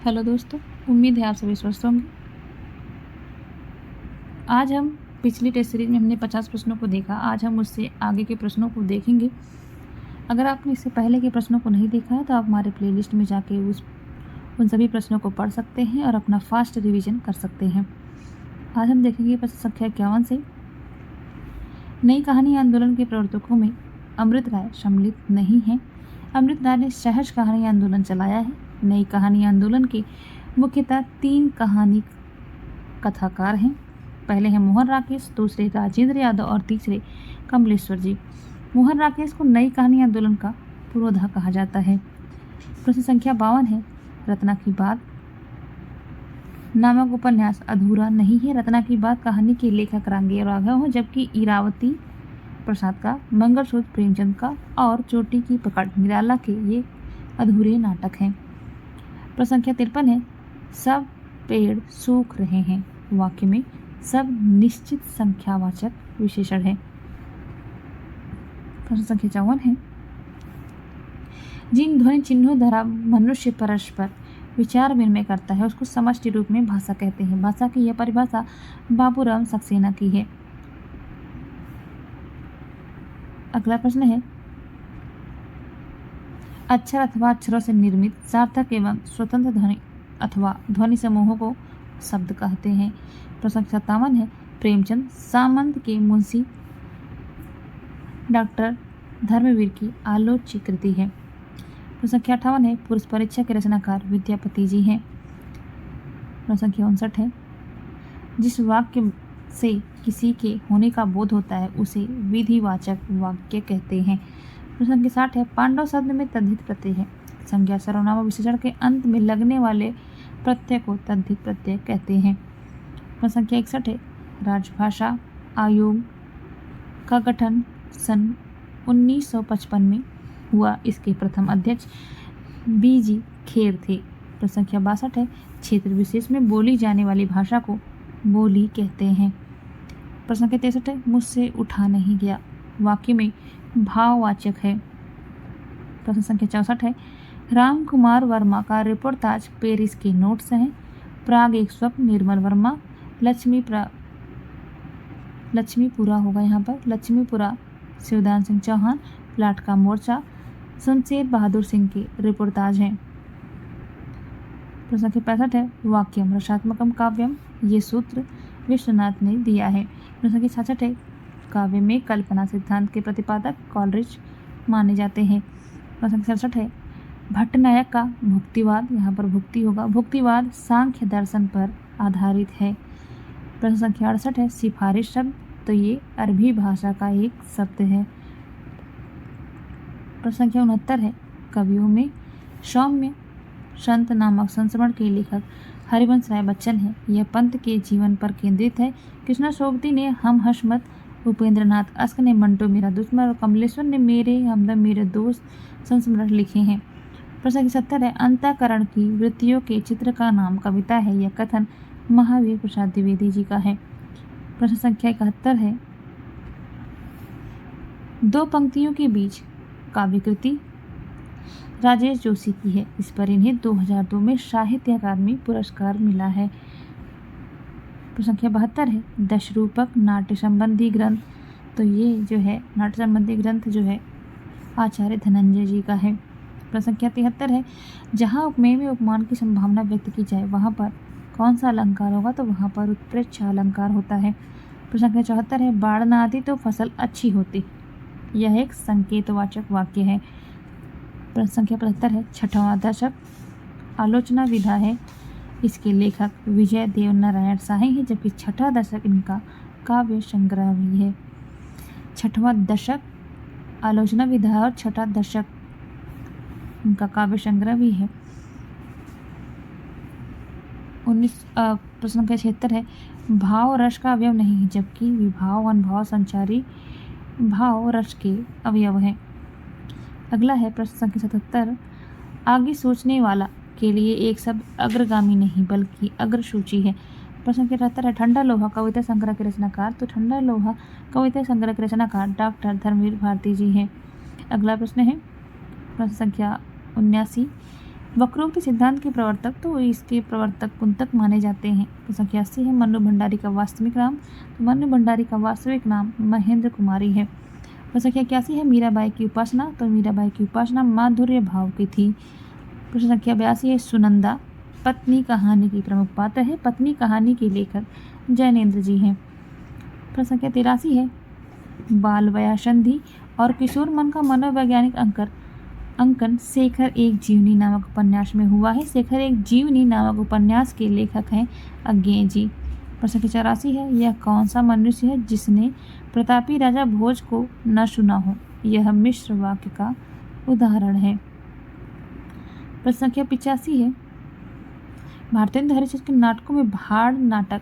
Hello दोस्तों, उम्मीद है आप सभी स्वस्थ होंगे। आज हम पिछली टेस्ट सीरीज में हमने 50 प्रश्नों को देखा। आज हम उससे आगे के प्रश्नों को देखेंगे। अगर आपने इससे पहले के प्रश्नों को नहीं देखा है तो आप हमारे प्लेलिस्ट में जाके उन सभी प्रश्नों को पढ़ सकते हैं और अपना फास्ट रिवीजन कर सकते हैं। आज हम देखेंगे प्रश्न संख्या 51 से। नई कहानी आंदोलन के प्रवर्तकों में अमृत राय सम्मिलित नहीं है। अमृत राय ने सहज कहानी आंदोलन चलाया है। नई कहानी आंदोलन के मुख्यतः 3 कहानी कथाकार हैं। पहले हैं मोहन राकेश, दूसरे राजेंद्र यादव और तीसरे कमलेश्वर जी। मोहन राकेश को नई कहानी आंदोलन का पुरोधा कहा जाता है। प्रश्न संख्या 52 है। रत्ना की बात नामक उपन्यास अधूरा नहीं है। रत्ना की बात कहानी के लेखक रांगे राघव हैं, जबकि इरावती प्रसाद का, मंगलसूत्र प्रेमचंद का और चोटी की पकड़ निराला के ये अधूरे नाटक हैं। प्रश्न संख्या 53 है। सब पेड़ सूख रहे हैं। वाक्य में सब निश्चित संख्यावाचक विशेषण है। प्रश्न संख्या 54 है। जिन ध्वनि चिन्हों द्वारा मनुष्य परस्पर विचार विनिमय करता है उसको समष्टि रूप में भाषा कहते हैं। भाषा की यह परिभाषा बाबूराम सक्सेना की है। अगला प्रश्न है। अक्षर अथवा अक्षरों से निर्मित सार्थक एवं स्वतंत्र ध्वनि अथवा ध्वनि समूहों को शब्द कहते हैं। प्रश्न 57 है। प्रेमचंद सामंत के मुंशी डॉक्टर धर्मवीर की आलोच्य कृति है। प्रश्न 58 है। पुरुष परीक्षा के रचनाकार विद्यापति जी हैं। प्रश्न 59 है। जिस वाक्य से किसी के होने का बोध होता है उसे विधिवाचक वाक्य कहते हैं। प्रश्न 60 है। पांडव शब्द में तद्धित प्रत्यय है। संज्ञा सर्वनाम विशेषण के अंत में लगने वाले प्रत्यय को तद्धित प्रत्यय कहते हैं। प्रश्न संख्या 61 है। राजभाषा आयोग का गठन सन 1955 में हुआ। इसके प्रथम अध्यक्ष बीजी खेर थे। प्रश्न संख्या 62 है। क्षेत्र विशेष में बोली जाने वाली भाषा को बोली कहते हैं। प्रश्न संख्या 63 है। मुझसे उठा नहीं गया वाक्य में भाववाचक है। प्रश्न संख्या 64 है। राम कुमार वर्मा का रिपोर्टाज पेरिस के नोट्स हैं। प्राग एक स्वप्न निर्मल वर्मा। लक्ष्मीपुरा होगा यहाँ पर, लक्ष्मीपुरा शिवदान सिंह चौहान। प्लाट का मोर्चा शमशेर बहादुर सिंह के रिपोर्टाज हैं। प्रश्न संख्या 65 है। वाक्यम रसात्मकम काव्यम ये सूत्र विश्वनाथ ने दिया है। प्रश्न संख्या 66 है। काव्य में कल्पना सिद्धांत के प्रतिपादक कॉलरिज माने जाते हैं। प्रश्न संख्या 67 है। भट्टनायक का भुक्तिवाद, यहाँ पर भुक्ति होगा, भुक्तिवाद सांख्य दर्शन पर आधारित है। प्रश्न संख्या 68 है। सिफारिश शब्द, तो ये अरबी भाषा का एक शब्द है। प्रश्न संख्या 69 है। कवियों में सौम्य संत नामक संस्मरण के लेखक हरिवंश राय बच्चन है। यह पंत के जीवन पर केंद्रित है। कृष्णा सोबती ने हम हशमत, उपेंद्रनाथ अस्क ने मंटो मेरा दुश्मन और कमलेश्वर ने मेरे हमदम मेरे दोस्त संस्मरण लिखे हैं। प्रश्न संख्या 70 है। अंतःकरण की वृत्तियों के चित्र का नाम कविता है। यह कथन महावीर प्रसाद द्विवेदी जी का है। प्रश्न संख्या 71 है। दो पंक्तियों के बीच काव्यकृति राजेश जोशी की है। इस पर इन्हें 2002 में साहित्य अकादमी पुरस्कार मिला है। प्रश्न संख्या 72 है। दशरूपक नाट्य संबंधी ग्रंथ, तो ये जो है नाट्य संबंधी ग्रंथ जो है आचार्य धनंजय जी का है। प्रश्न संख्या 73 है। जहाँ उपमेय में उपमान की संभावना व्यक्त की जाए वहाँ पर कौन सा अलंकार होगा, तो वहाँ पर उत्प्रेक्षा अलंकार होता है। प्रश्न संख्या 74 है। बाढ़ न आती तो फसल अच्छी होती, यह एक संकेतवाचक वाक्य है। प्रश्न संख्या 75 है। छठवां दशक आलोचना विधा है। इसके लेखक विजय देव नारायण साहनी है, जबकि छठा दशक इनका काव्य संग्रह भी है। छठवां दशक आलोचना विधा और छठा दशक इनका काव्य संग्रह भी है। प्रश्न संख्या 76 है। भाव रस का अवयव नहीं है, जबकि विभाव अनुभव संचारी भाव रस के अवयव हैं। अगला है प्रश्न संख्या 77। आगे सोचने वाला के लिए एक शब्द अग्रगामी नहीं बल्कि अग्रसूची है। प्रश्न संख्या 78 है। ठंडा लोहा कविता संग्रह के रचनाकार, तो ठंडा लोहा कविता संग्रह के रचनाकार डॉक्टर धर्मवीर भारती जी हैं। अगला प्रश्न है प्रश्न संख्या 79। वक्रोक्ति सिद्धांत के प्रवर्तक तो इसके प्रवर्तक कुंतक माने जाते हैं। प्रश्न संख्या 80 है मन्नू भंडारी का वास्तविक नाम। तो मन्नू भंडारी का वास्तविक नाम महेंद्र कुमारी है। प्रश्न संख्या 81 है मीराबाई की उपासना। तो मीराबाई की उपासना माधुर्य भाव की थी। प्रश्न संख्या 82 है सुनंदा पत्नी कहानी की प्रमुख पात्र है। पत्नी कहानी के लेखक जैनेन्द्र जी हैं। प्रश्न संख्या 83 है बाल वयासंधि और किशोर मन का मनोवैज्ञानिक अंकन शेखर एक जीवनी नामक उपन्यास में हुआ है। शेखर एक जीवनी नामक उपन्यास के लेखक हैं अज्ञेय जी। प्रश्न संख्या 84 है यह कौन सा मनुष्य है जिसने प्रतापी राजा भोज को न सुना हो। यह मिश्र वाक्य का उदाहरण है। प्रश्न संख्या 85 है भारतेंद्र हरिश्चंद्र के नाटकों में भाड़ नाटक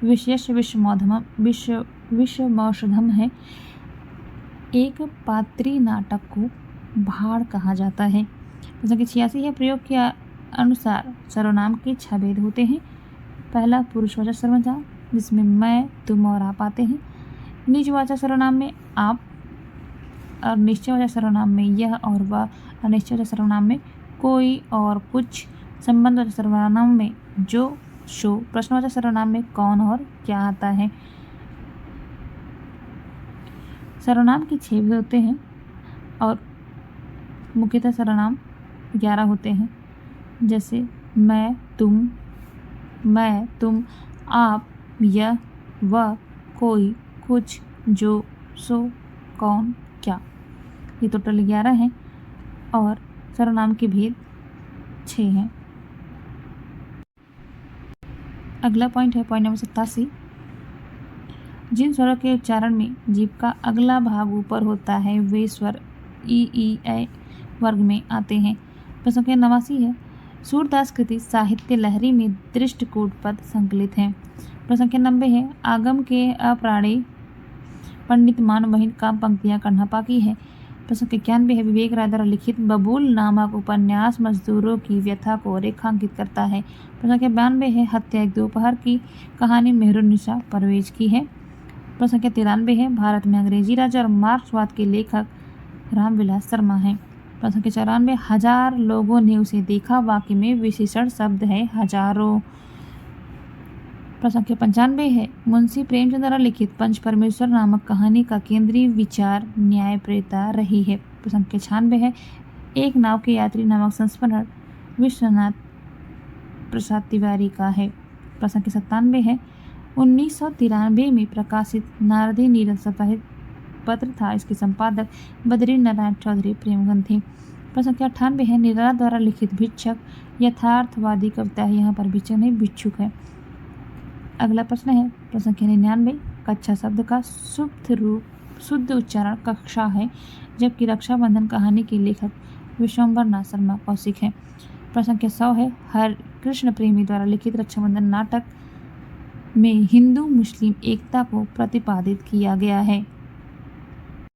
विशेष विषमौषधम है। एक पात्री नाटक को भाड़ कहा जाता है। प्रश्न संख्या 86 है प्रयोग के अनुसार सर्वनाम के 6 भेद होते हैं। पहला पुरुषवाचक सर्वनाम जिसमें मैं तुम और आप आते हैं। निजवाचक सर्वनाम में आप और निश्चयवाचक सर्वनाम में यह और वह और निश्चयवाचक सर्वनाम में कोई और कुछ। संबंधवाचक सर्वनाम में जो शो। प्रश्नवाचक सर्वनाम में कौन और क्या आता है। सर्वनाम के 6 भेद होते हैं और मुख्यतः सर्वनाम 11 होते हैं जैसे मैं तुम आप यह वह कोई कुछ जो सो कौन क्या। ये टोटल 11 हैं और सर्वनाम के भेद 6 हैं। अगला पॉइंट है पॉइंट नंबर 87। जिन स्वरों के उच्चारण में जीभ का अगला भाग ऊपर होता है वे स्वर ई ऐ वर्ग में आते हैं। प्रश्न संख्या 89 है सूरदास कृति साहित्य लहरी में दृष्टिकूट पद संकलित हैं। प्रश्न संख्या 90 है आगम के अप्राणी पंडित मानवहीन काम पंक्तियां कन्हपा की है। प्रश्न संख्या 91 है विवेक राय द्वारा लिखित बबूल नामक उपन्यास मजदूरों की व्यथा को रेखांकित करता है। प्रश्न संख्या 92 है हत्या एक दोपहर की कहानी मेहरुन्निसा परवेज की है। प्रश्न संख्या 93 है भारत में अंग्रेजी राज और मार्क्सवाद के लेखक रामविलास शर्मा हैं। प्रश्न संख्या 94 हजार लोगों ने उसे देखा वाक्य में विशेषण शब्द है हजारों। प्रश्न संख्या 95 है मुंशी प्रेमचंद द्वारा लिखित पंच परमेश्वर नामक कहानी का केंद्रीय विचार न्यायप्रियता रही है। प्रश्न संख्या 96 है एक नाव के यात्री नामक संस्मरण विश्वनाथ प्रसाद तिवारी का है। प्रश्न संख्या 97 है 1993 में प्रकाशित नारदी नीरद साप्ताहिक पत्र था। इसके संपादक बद्री नारायण चौधरी प्रेमगंध थे। प्रश्न संख्या 98 है निराला द्वारा लिखित भिक्षक यथार्थवादी कविता है। यहाँ पर भिक्षक नहीं भिक्षुक है। अगला प्रश्न है प्रश्न संख्या 99 कक्षा शब्द का शुद्ध उच्चारण कक्षा है जबकि रक्षाबंधन कहानी के लेखक विश्वम्बर नाथ शर्मा कौशिक है। प्रश्न संख्या 100 है हर कृष्ण प्रेमी द्वारा लिखित रक्षाबंधन नाटक में हिंदू मुस्लिम एकता को प्रतिपादित किया गया है।